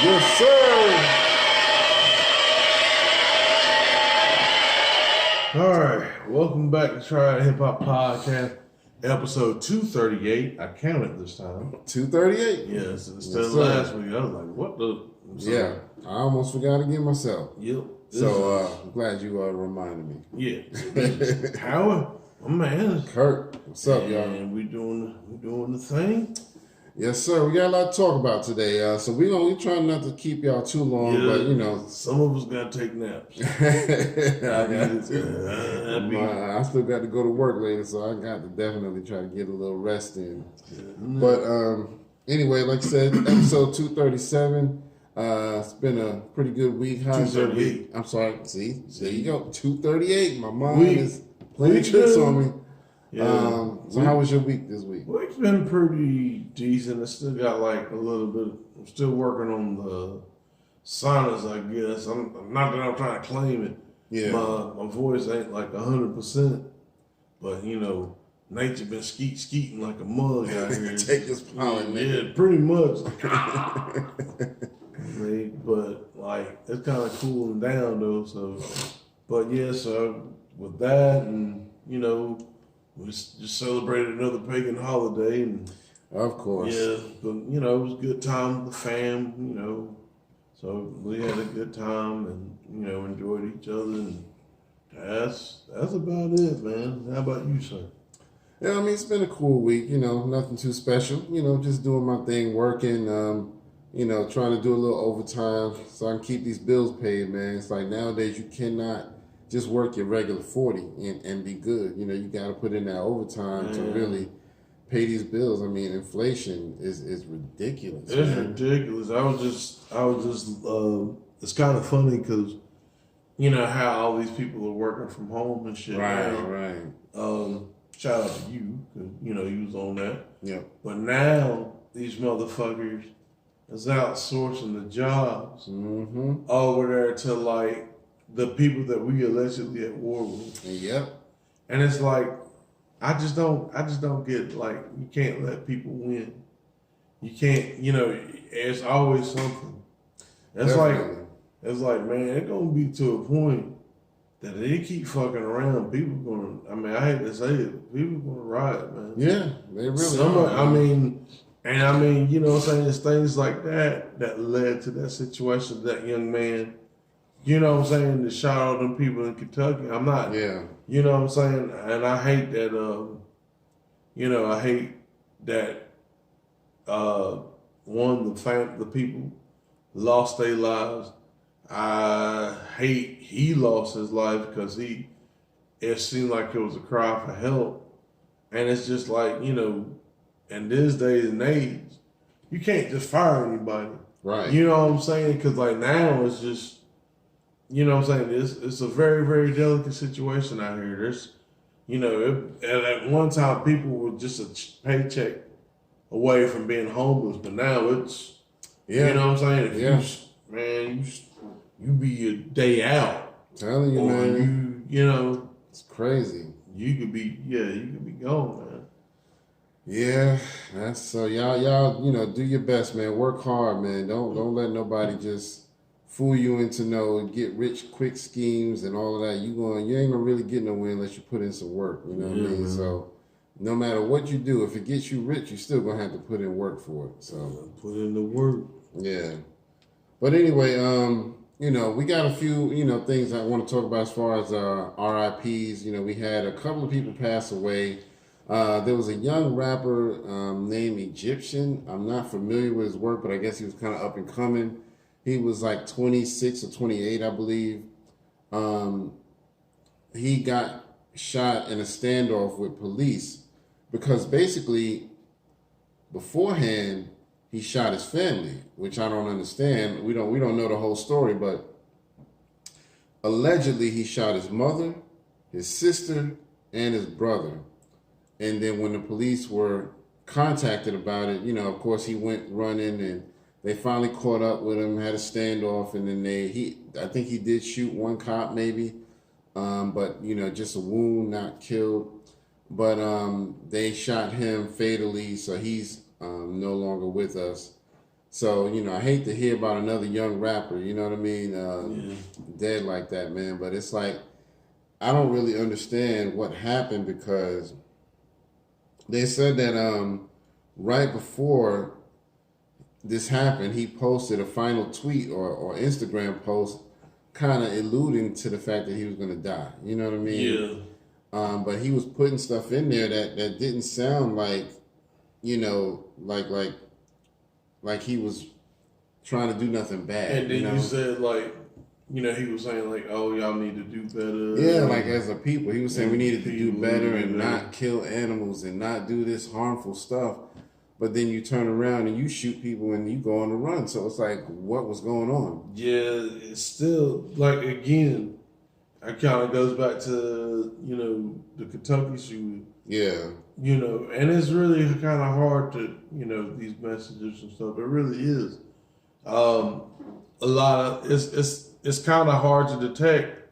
Yes, sir. All right, welcome back to Try It Hip Hop Podcast, episode 238. I counted this time. 238. Yes, instead of last week, I was like, "What the?" Yeah, I almost forgot again myself. Yep. So I'm glad you reminded me. Yeah. Howard, my man. Kurt, what's up, y'all? And we doing the thing. Yes, sir. We got a lot to talk about today. So we trying not to keep y'all too long, but some of us gotta take naps. I still got to go to work later, so I got to definitely try to get a little rest in. But anyway, like I said, episode 237. It's been a pretty good week. How's your week? I'm sorry. See, there you go. 238. My mind is playing tricks on me. Yeah. So how was your week this week? Week's been pretty decent. I still got like a little bit. I'm still working on the sinus, I guess. I'm not that I'm trying to claim it. Yeah. My voice ain't like 100%, but nature been skeeting like a mug out here. Take this pollen, yeah, pretty much. But like it's kind of cooling down though. So, but yeah. So with that, and we just celebrated another pagan holiday, and of course, yeah. But it was a good time with the fam. So we had a good time, and enjoyed each other, and that's about it, man. How about you, sir? Yeah, I mean it's been a cool week. Nothing too special. Just doing my thing, working. Trying to do a little overtime so I can keep these bills paid, man. It's like nowadays you cannot just work your regular 40 and be good. You got to put in that overtime to really pay these bills. I mean, inflation is ridiculous. It's ridiculous. I was just it's kind of funny because how all these people are working from home and shit. Right. Shout out to you because you was on that. Yeah. But now these motherfuckers is outsourcing the jobs over there to like the people that we allegedly at war with. Yep. And it's like I just don't get, like, you can't let people win. You can't, it's always something. It's like, man, it's gonna be to a point that if they keep fucking around, people gonna, I hate to say it, people gonna riot, man. Yeah, they really are. You know what I'm saying? It's things like that led to that situation, that young man, you know what I'm saying, that shot all them people in Kentucky. I'm not, you know what I'm saying? And I hate that, the people lost their lives. I hate he lost his life because it seemed like it was a cry for help. And it's just like, in this day and age, you can't just fire anybody. Right. You know what I'm saying? Because like now it's just, you know what I'm saying? It's a very, very delicate situation out here. There's, at one time people were just a paycheck away from being homeless, but now it's, you know what I'm saying? You be a day out. Telling you, man. It's crazy. You could be gone, man. Yeah, that's so y'all, do your best, man. Work hard, man. Don't let nobody just fool you into get rich quick schemes and all of that. You ain't gonna really get nowhere unless you put in some work. You know what I mean? Man. So no matter what you do, if it gets you rich, you still gonna have to put in work for it. So put in the work. Yeah. But anyway, we got a few, things I want to talk about as far as RIPs. We had a couple of people pass away. There was a young rapper named Egyptian. I'm not familiar with his work, but I guess he was kind of up and coming. He was like 26 or 28, I believe. He got shot in a standoff with police because basically beforehand he shot his family, which I don't understand. We don't know the whole story, but allegedly he shot his mother, his sister, and his brother. And then when the police were contacted about it, of course he went running, and they finally caught up with him, had a standoff, and then I think he did shoot one cop maybe, but just a wound, not killed. But they shot him fatally, so he's no longer with us. So, I hate to hear about another young rapper, you know what I mean, Yeah. dead like that, man. But it's like, I don't really understand what happened because they said that right before this happened, he posted a final tweet or Instagram post kind of alluding to the fact that he was going to die. You know what I mean? Yeah. But he was putting stuff in there that didn't sound like, like he was trying to do nothing bad. And then you said like, he was saying like, oh, y'all need to do better. Yeah, like as a people, he was saying we needed to do better and know. not kill animals and not do this harmful stuff. But then you turn around and you shoot people and you go on the run. So it's like, what was going on? Yeah, it's still like, again, it kind of goes back to the Kentucky shooting. Yeah. And it's really kind of hard to these messages and stuff. It really is. A lot of it's kind of hard to detect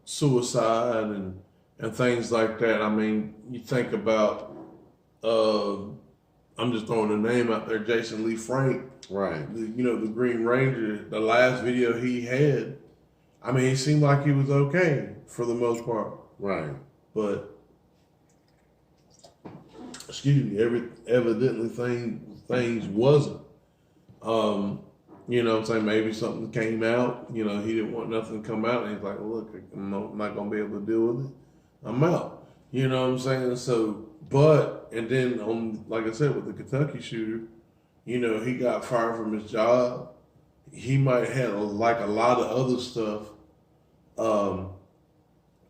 suicide and things like that. I mean, you think about I'm just throwing a name out there, Jason Lee Frank, Right. the Green Ranger. The last video he had, I mean, he seemed like he was okay for the most part. Right. But excuse me, evidently things wasn't. What I'm saying, maybe something came out, he didn't want nothing to come out, and he's like, look, I'm not gonna be able to deal with it. I'm out. You know what I'm saying? So, and then like I said, with the Kentucky shooter, he got fired from his job. He might have like a lot of other stuff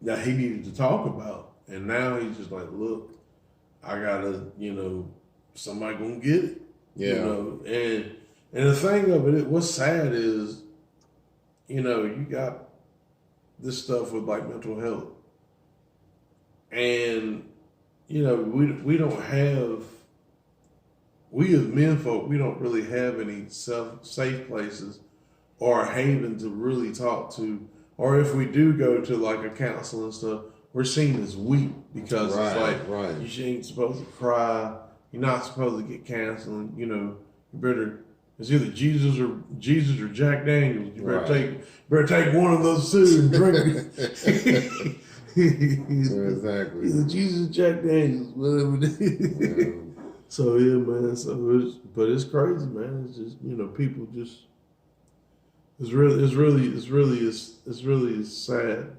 that he needed to talk about. And now he's just like, look, I gotta, somebody gonna get it. Yeah. And the thing of it, what's sad is, you got this stuff with like mental health. And, we don't have, we as men folk, we don't really have any safe places or a haven to really talk to. Or if we do go to like a counselor and stuff, we're seen as weak because it's like, you ain't supposed to cry. You're not supposed to get counseling. You better, it's either Jesus or Jack Daniels. You better take one of those two and drink it. Exactly. Either Jesus or Jack Daniels, whatever it is. Yeah. So yeah, man. But it's crazy, man. It's just people just. It's really sad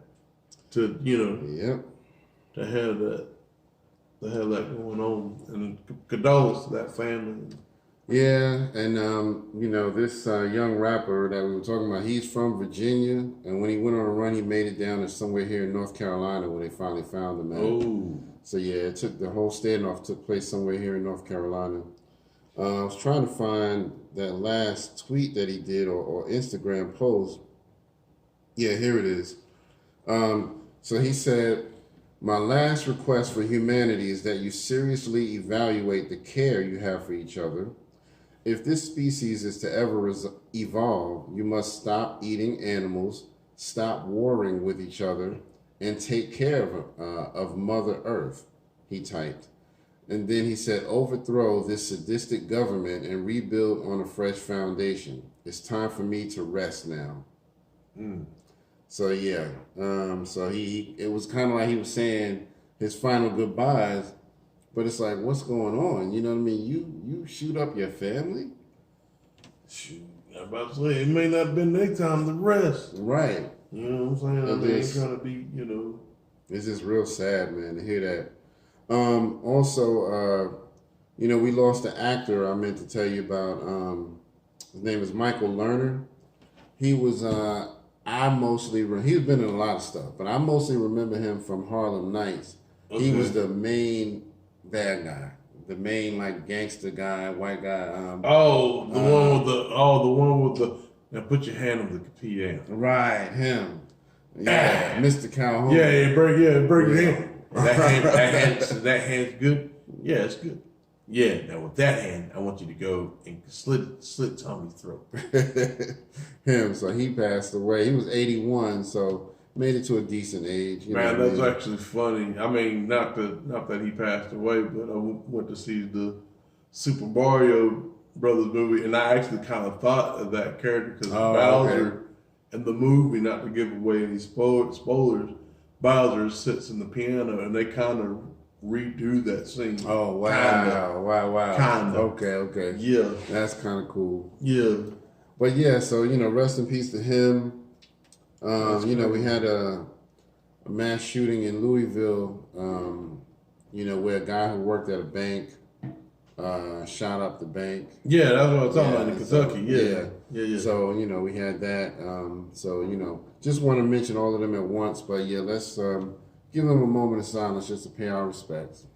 to Yep. to have that going on, and condolence to that family. Yeah, and this young rapper that we were talking about, he's from Virginia, and when he went on a run, he made it down to somewhere here in North Carolina when they finally found him. Oh. So yeah, the whole standoff took place somewhere here in North Carolina. I was trying to find that last tweet that he did or Instagram post. Yeah, here it is. So he said, "My last request for humanity is that you seriously evaluate the care you have for each other. If this species is to ever evolve, you must stop eating animals, stop warring with each other, and take care of Mother Earth," he typed. And then he said, "Overthrow this sadistic government and rebuild on a fresh foundation. It's time for me to rest now." So yeah, it was kind of like he was saying his final goodbyes, but it's like, what's going on? You know what I mean? You shoot up your family? Shoot, I'm about to say, it may not have been their time to rest. Right. You know what I'm saying? I mean, they ain't trying to be, It's just real sad, man, to hear that. Also, we lost an actor I meant to tell you about. His name is Michael Lerner. He was, he's been in a lot of stuff, but I mostly remember him from Harlem Nights. Okay. He was the main bad guy, the main like gangster guy, white guy. The one with the now put your hand on the piano. Right, him. Yeah, Mr. Calhoun. Break your hand. That hand's good. Yeah, it's good. Yeah, now with that hand, I want you to go and slit Tommy's throat. Him, so he passed away. He was 81, so made it to a decent age. Man, that's actually funny. I mean, not that he passed away, but I went to see the Super Mario Brothers movie, and I actually kind of thought of that character because Oh, Bowser okay. in the movie, not to give away any spoilers, Bowser sits in the piano, and they kind of redo that scene. Oh, wow. Kinda. Wow. Kinda. Okay. Yeah, That's kind of cool. yeah. But yeah, so, rest in peace to him. We had a mass shooting in Louisville, where a guy who worked at a bank shot up the bank. Yeah, that's what I'm talking about in so, Kentucky. Yeah. So, we had that. Just want to mention all of them at once. But yeah, let's give them a moment of silence just to pay our respects.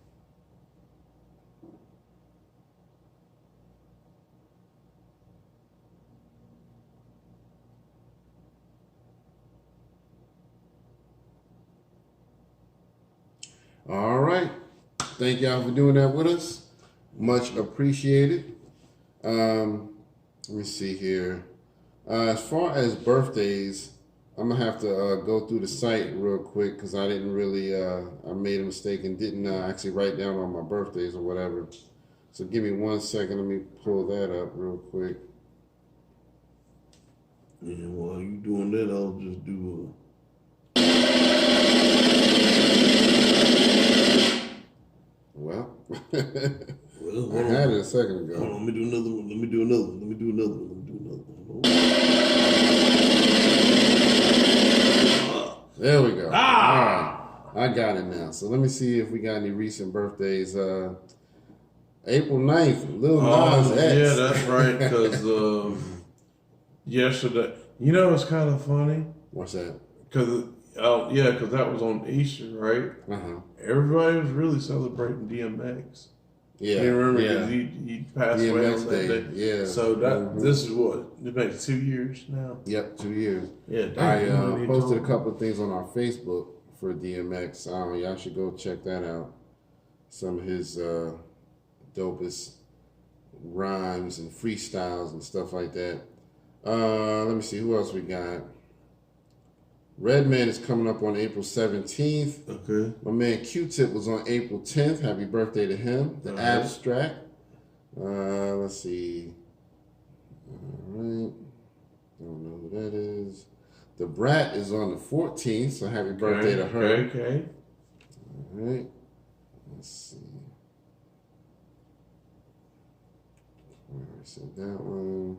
All right. Thank y'all for doing that with us. Much appreciated. Let me see here. As far as birthdays, I'm going to have to go through the site real quick because I didn't really, I made a mistake and didn't actually write down all my birthdays or whatever. So give me 1 second. Let me pull that up real quick. Yeah, while you doing that, I'll just do Well, Well, I had it a second ago. Hold on, let me do another one. Let me do another one. There we go. Ah! All right. I got it now. So let me see if we got any recent birthdays. April 9th, Lil Nas X. Yeah, that's right, because yesterday, it's kind of funny. What's that? Because that was on Easter, right? Uh-huh. Everybody was really celebrating DMX. Yeah. You remember? Yeah. 'Cause he passed away DMX on that day. Yeah. So this is what? It makes 2 years now. Yep, 2 years. Yeah, I posted a couple of things on our Facebook for DMX. Y'all should go check that out. Some of his dopest rhymes and freestyles and stuff like that. Let me see who else we got. Redman is coming up on April 17th. Okay. My man Q-Tip was on April 10th. Happy birthday to him. The Abstract. Let's see. All right. Don't know who that is. The Brat is on the 14th, so happy birthday to her. Okay. All right. Let's see. I already said that one.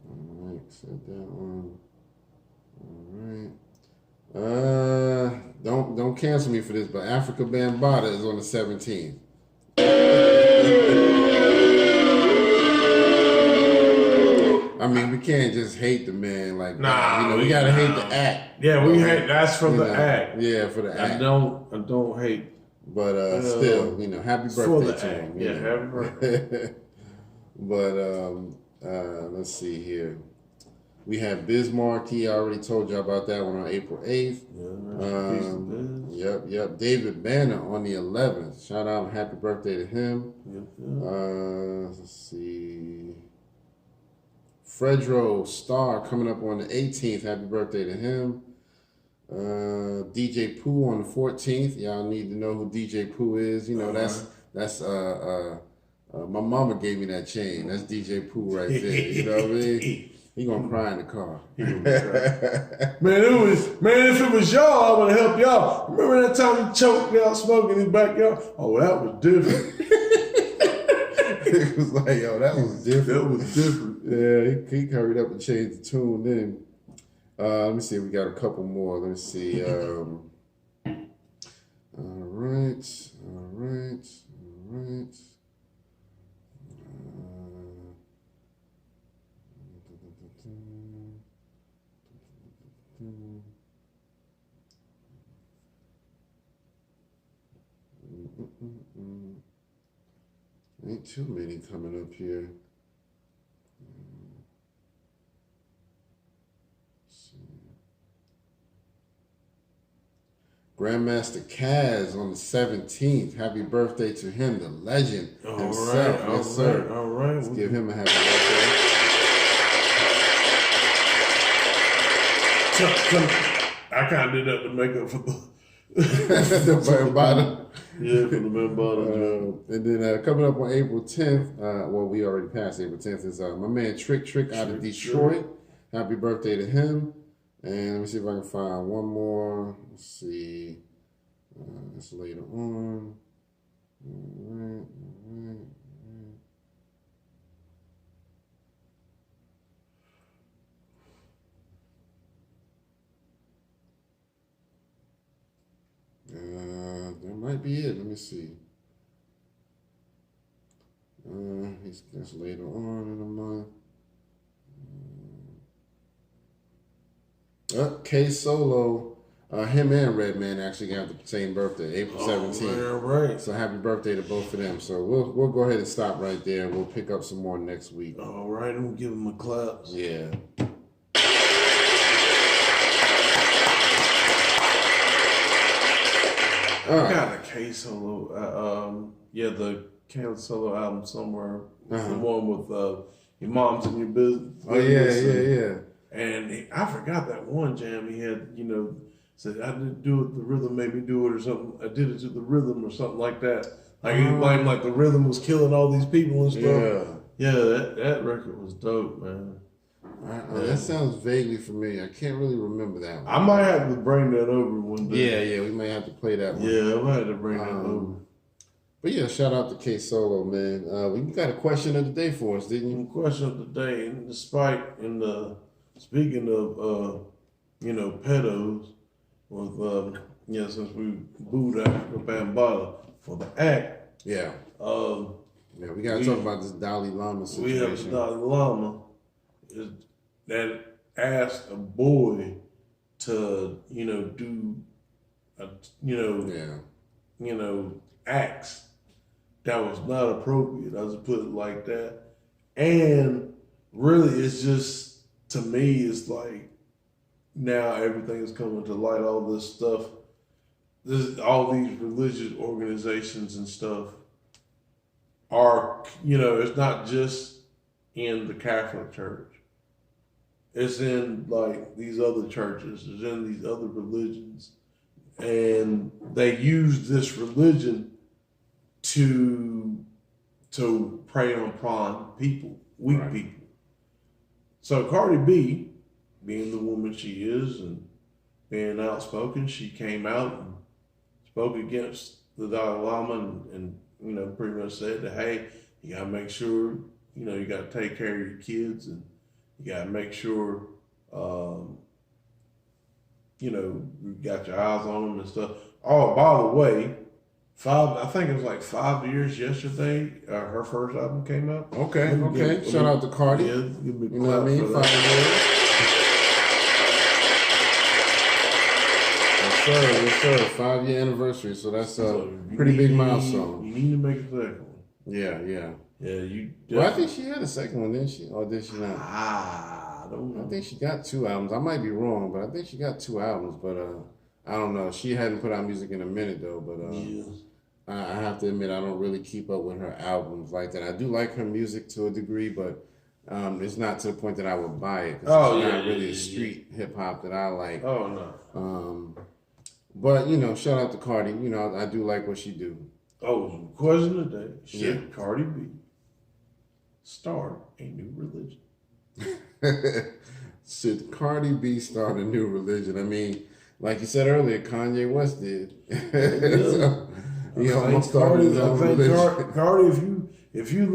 All right, said that one. All right. Don't cancel me for this, but Africa Bambaataa is on the 17th. I mean, we can't just hate the man like that. We gotta hate the act. Yeah, we hate. That's for the act. Yeah, for the act. I don't hate. But still, happy birthday to him. Yeah, happy birthday. But let's see here. We have Bismarck. I already told you about that one on April 8th. Yep. David Banner on the 11th. Shout out and happy birthday to him. Let's see. Fredro Starr coming up on the 18th. Happy birthday to him. DJ Pooh on the 14th. Y'all need to know who DJ Pooh is. That's my mama gave me that chain. That's DJ Pooh right there. You know what I mean? He gonna cry in the car. Man, if it was y'all, I would have helped y'all. Remember that time he choked y'all smoking in his backyard? Oh, that was different. It was like, yo, that was different. That was different. Yeah, he hurried up and changed the tune then. Let me see, we got a couple more. Let's see. All right. Ain't too many coming up here. Grandmaster Kaz on the 17th. Happy birthday to him, the legend himself. Yes, sir. All right. Let's give him a happy birthday. I kind of did that to make up for the The bottom. Yeah, for the men bottom. And then coming up on April 10th, well, we already passed April 10th, is my man Trick out of Detroit. Happy birthday to him. And let me see if I can find one more. Let's see. That's later on. All right. That might be it. Let me see. That's later on in the month. K Solo, him and Redman actually got the same birthday, April 17th. Yeah, right. So happy birthday to both of them. So we'll go ahead and stop right there. We'll pick up some more next week. All right, I'm gonna give them a clap. Yeah. I got a K Solo. The K Solo album somewhere. The one with Your Mom's in Your Business. Oh yeah. And I forgot that one jam he had. Said I didn't do it. The rhythm made me do it, or something. I did it to the rhythm, or something like that. Like he blamed like the rhythm was killing all these people and stuff. Yeah. That record was dope, man. That sounds vaguely familiar. I can't really remember that one. I might have to bring that over one day. Yeah, we may have to play that one. Yeah, I might have to bring that over. But yeah, shout out to K Solo, man. We got a question of the day for us, didn't you? Question of the day, and speaking of pedos, with since we booed Africa Bambaataa for the act. Yeah. We gotta talk about this Dalai Lama situation. We have the Dalai Lama that asked a boy to, do acts that was not appropriate. I'll just put it like that. And really, it's just, to me, it's like now everything is coming to light. All this stuff, all these religious organizations and stuff are, it's not just in the Catholic Church. It's in like these other churches. It's in these other religions, and they use this religion to prey upon people, weak people. So Cardi B, being the woman she is and being outspoken, she came out and spoke against the Dalai Lama and pretty much said that, hey, you gotta make sure, you gotta take care of your kids, and you gotta make sure, you got your eyes on them and stuff. Oh, by the way, I think it was like 5 years yesterday, her first album came out. Okay. Shout out to Cardi. Yeah, you know what I mean? 5 years. Yes, sir. 5-year anniversary. So that's a pretty big milestone. You need to make a second one. Yeah. Yeah, you. Well, I think she had a second one, didn't she? Or did she not? I don't know. I think she got 2 albums. I might be wrong, but I think she got 2 albums. But I don't know. She hadn't put out music in a minute though. But I have to admit, I don't really keep up with her albums like that. I do like her music to a degree, but it's not to the point that I would buy it. It's not really street hip hop that I like. Oh no. But shout out to Cardi. I do like what she do. Oh, question of the day: should Cardi B start a new religion? Should Cardi B start a new religion? I mean, like you said earlier, Kanye West did. So, he almost started his own religion. Cardi, if you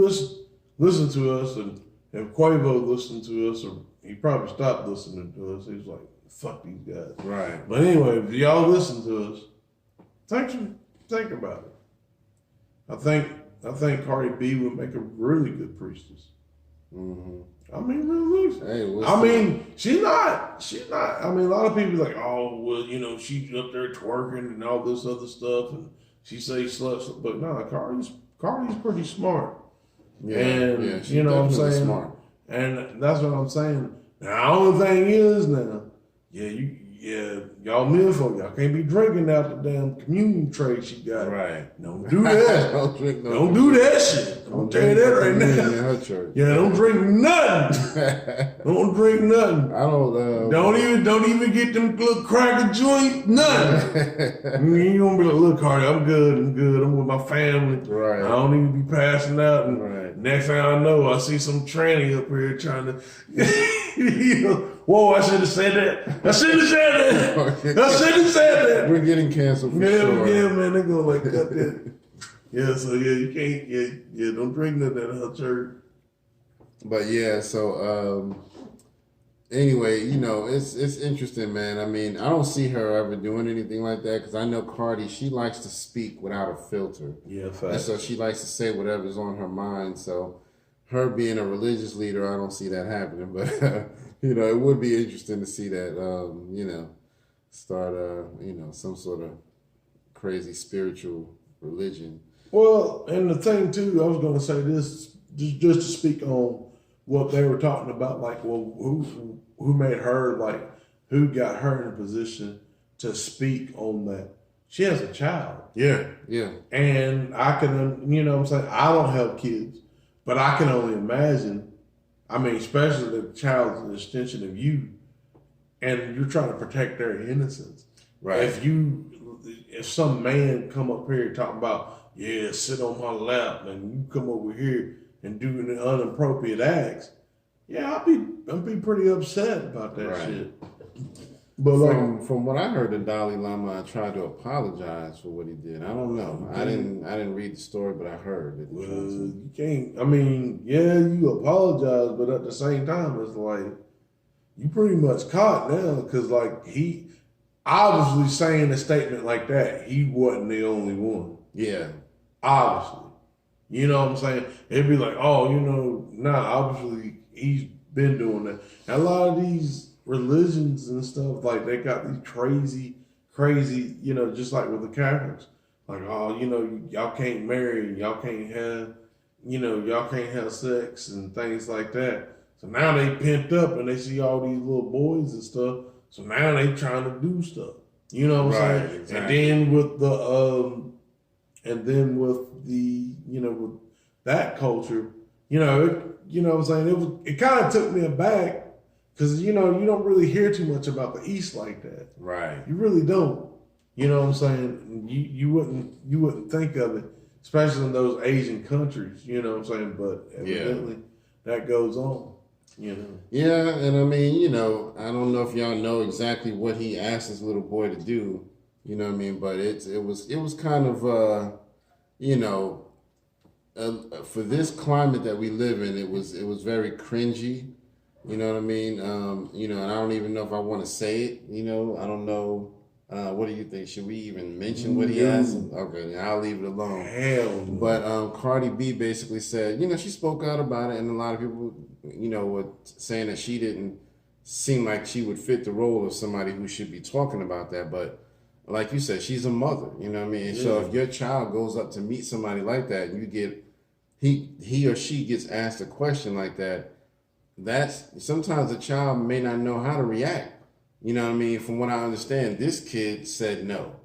listen to us, and if Quavo listened to us, or he probably stopped listening to us, he was like, "Fuck these guys." Right. But anyway, if y'all listen to us, think about it. I think Cardi B would make a really good priestess. Mm-hmm. I mean, really. Hey, she's not. I mean, a lot of people are like, oh, well, she's up there twerking and all this other stuff, and she says sluts, but no, Cardi's pretty smart. Yeah, and she's what I'm saying. Smart. And that's what I'm saying. Now, the only thing is now, y'all men folk, y'all can't be drinking out the damn communion tray she got. Right. Don't do that. Don't drink no. Don't do that shit. I'm tell you that right now. In her church. Yeah, don't drink nothing. Don't drink nothing. I don't. Don't even get them little cracker joint. Nothing. You gonna be like, look, Cardi, I'm good. I'm with my family. Right. I don't even be passing out. And Right. next thing I know, I see some tranny up here trying to. Whoa! I should have said that. I shouldn't have said that. We're getting canceled for sure. Yeah, man. They're gonna like cut that. Yeah. So yeah, you can't. Yeah. Don't drink nothing at her church. But yeah, so anyway, it's interesting, man. I mean, I don't see her ever doing anything like that because I know Cardi, she likes to speak without a filter. Yeah, And fact. so she likes to say whatever's on her mind. So her being a religious leader, I don't see that happening. But, it would be interesting to see that, start, some sort of crazy spiritual religion. Well, and the thing too, I was going to say this just to speak on what they were talking about, like, well, who made her, like, who got her in a position to speak on that? She has a child. Yeah. And I can, what I'm saying? I don't have kids, but I can only imagine, I mean, especially the child's an extension of you, and you're trying to protect their innocence. Right. If some man come up here talking about, yeah, sit on my lap, and you come over here and do an inappropriate acts, yeah, I'll be pretty upset about that shit. But from what I heard, the Dalai Lama tried to apologize for what he did. I don't know. I didn't read the story, but I heard that. Well, you can't. I mean, yeah, you apologize, but at the same time, it's like you pretty much caught now because, like, he obviously saying a statement like that, he wasn't the only one. Yeah, obviously. You know what I'm saying? It'd be like, oh, obviously he's been doing that. And a lot of these religions and stuff, like they got these crazy, just like with the Catholics. Like, oh, y'all can't marry, y'all can't have sex and things like that. So now they pent up and they see all these little boys and stuff. So now they trying to do stuff. You know what I'm saying? Exactly. And then with with that culture, what I'm saying, it kind of took me aback because you don't really hear too much about the East like that. Right. You really don't. You know what I'm saying? You wouldn't think of it, especially in those Asian countries. You know what I'm saying? But evidently that goes on. Yeah, and I mean, I don't know if y'all know exactly what he asked this little boy to do. You know what I mean? But it was kind of for this climate that we live in, it was very cringy. You know what I mean? And I don't even know if I want to say it. I don't know. What do you think? Should we even mention what he asked? Okay, I'll leave it alone. Hell no. But Cardi B basically said, she spoke out about it, and a lot of people, were saying that she didn't seem like she would fit the role of somebody who should be talking about that. But like you said, she's a mother. You know what I mean? And so if your child goes up to meet somebody like that, and you get he or she gets asked a question like that, that's sometimes the child may not know how to react. You know what I mean? From what I understand, this kid said no.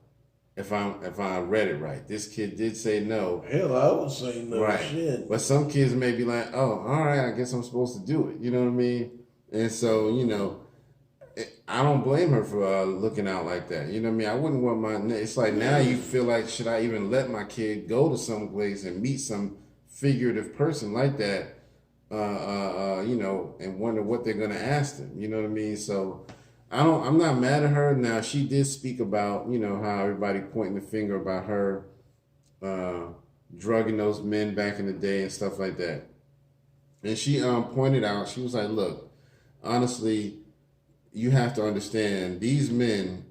If I read it right, this kid did say no. Hell, I would say no. Right. Shit. But some kids may be like, oh, all right, I guess I'm supposed to do it. You know what I mean? And so, I don't blame her for looking out like that. You know what I mean? I wouldn't want it's like now you feel like, should I even let my kid go to some place and meet some figurative person like that, and wonder what they're going to ask them. You know what I mean? So I'm not mad at her. Now, she did speak about, how everybody pointing the finger about her drugging those men back in the day and stuff like that. And she pointed out, she was like, look, honestly, you have to understand these men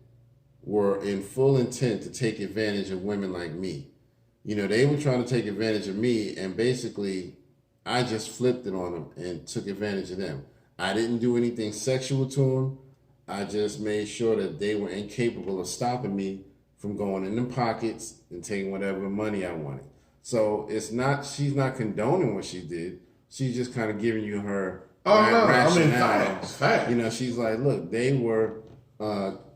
were in full intent to take advantage of women like me. They were trying to take advantage of me, and basically I just flipped it on them and took advantage of them. I didn't do anything sexual to them. I just made sure that they were incapable of stopping me from going in them pockets and taking whatever money I wanted. So she's not condoning what she did. She's just kind of giving you her rationale. Facts. She's like, look, they were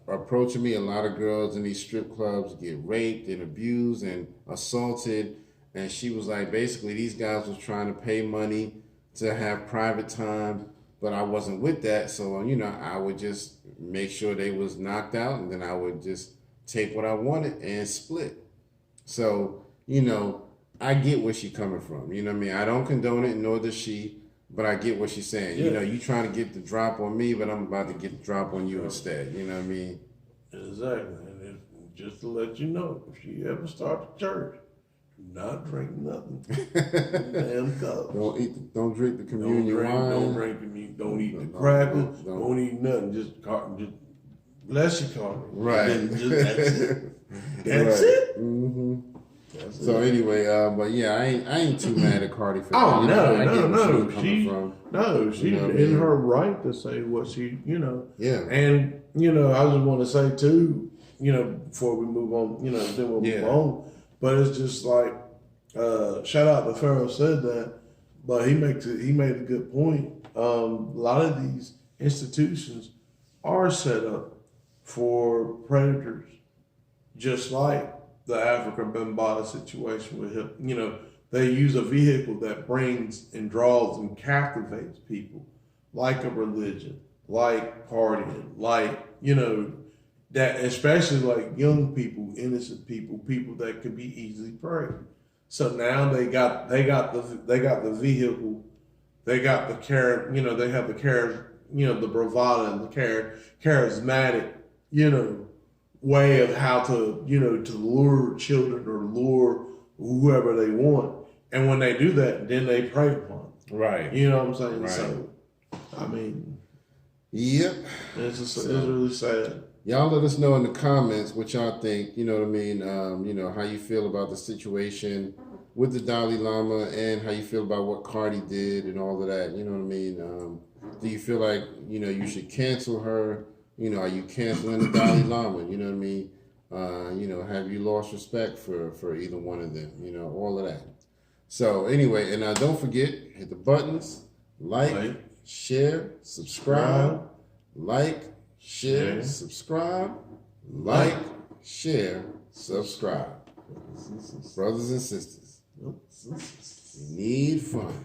approaching me. A lot of girls in these strip clubs get raped and abused and assaulted. And she was like, basically, these guys was trying to pay money to have private time. but I wasn't with that. So, I would just make sure they was knocked out, and then I would just take what I wanted and split. So, I get where she coming from. You know what I mean? I don't condone it, nor does she, but I get what she's saying. Yeah. You trying to get the drop on me, but I'm about to get the drop on you instead. You know what I mean? Exactly. And just to let you know, if she ever starts a church, do not drink nothing. Damn cups. Don't drink the communion wine. Don't eat the cracker. Don't eat nothing. Just bless your Cardi. Right. That's it. That's it. Mm-hmm. That's So it. anyway, but yeah, I ain't too mad at Cardi for that. Oh I get no! where She's in her right to say what she, Yeah. And I just want to say too, before we move on, then we'll move on. But it's just like, shout out to Pharaoh said that, but he made a good point. A lot of these institutions are set up for predators, just like the Africa Bambaataa situation with him. They use a vehicle that brings and draws and captivates people, like a religion, like partying, like, that especially like young people, innocent people that could be easily preyed. So now they got the vehicle, they got the they have the bravado and the charismatic, way of how to, to lure children or lure whoever they want. And when they do that, then they prey upon them. Right. You know what I'm saying? Right. So, I mean, yep. it's really sad. Y'all let us know in the comments what y'all think, you know what I mean, how you feel about the situation with the Dalai Lama and how you feel about what Cardi did and all of that, you know what I mean? Do you feel like, you should cancel her? Are you canceling the Dalai Lama? You know what I mean? Have you lost respect for either one of them? All of that. So anyway, and don't forget, hit the buttons, like, share, subscribe, like, share, subscribe, like, share, subscribe. Brothers and sisters, we need funds.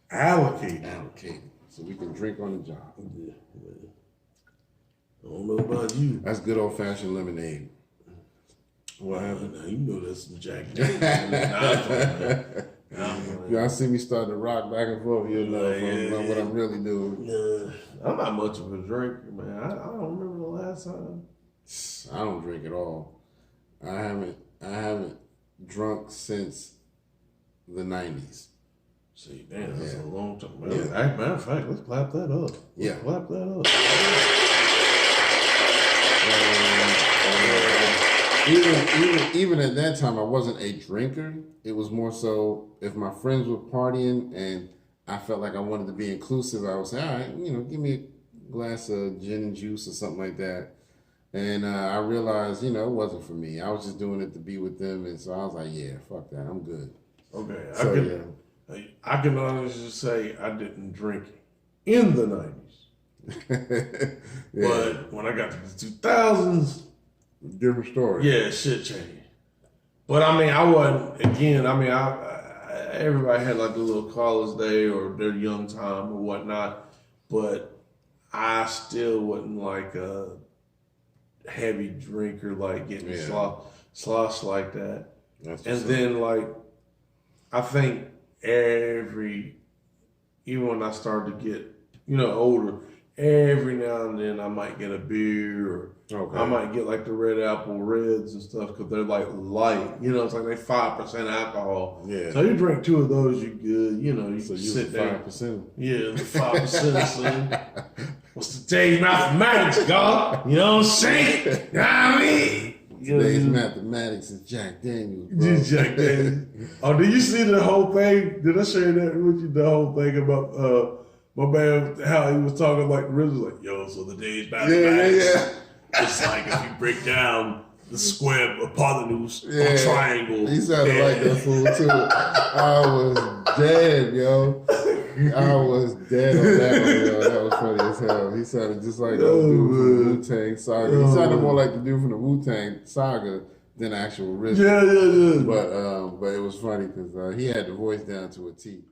Allocate. So we can drink on the job. Yeah. I don't know about you. That's good old fashioned lemonade. What happened? Now you know that's some Jack Daniels. Y'all see me starting to rock back and forth. You know what I'm really doing. I'm not much of a drinker, man. I don't remember the last time. I don't drink at all. I haven't drunk since the 90s. See, damn, that's a long time. Matter of fact, let's clap that up. Clap that up. Even at that time, I wasn't a drinker. It was more so if my friends were partying and I felt like I wanted to be inclusive, I would say, all right, give me a glass of gin and juice or something like that. And I realized, it wasn't for me. I was just doing it to be with them. And so I was like, yeah, fuck that. I'm good. Okay. So, I can honestly say I didn't drink in the 90s. But when I got to the 2000s, different story. Yeah, shit changed. But I mean, I wasn't, again, everybody had like a little college day or their young time or whatnot, but I still wasn't like a heavy drinker, like getting slosh like that. And then like, I think even when I started to get, older, every now and then I might get a beer or I might get like the Red Apple Reds and stuff because they're like light. It's like they 5% alcohol. Yeah. So you drink 2 of those, you good. You so sit there. 5%. Yeah, the 5%. son. What's today's mathematics, God? You know what I'm saying? You know what I mean? Today's mathematics is Jack Daniels, bro. Jack Daniels. Oh, did you see the whole thing? Did I share that with you? The whole thing about my man, how he was talking like Riz was like, yo, so the day's mathematics. Yeah. It's like if you break down the square hypotenuse of a triangle. He sounded like that fool too. I was dead, yo. I was dead on that one, yo. That was funny as hell. He sounded just like the dude from the Wu-Tang Saga. He sounded more like the dude from the Wu-Tang Saga than actual Riz. Yeah. But it was funny because he had the voice down to a T.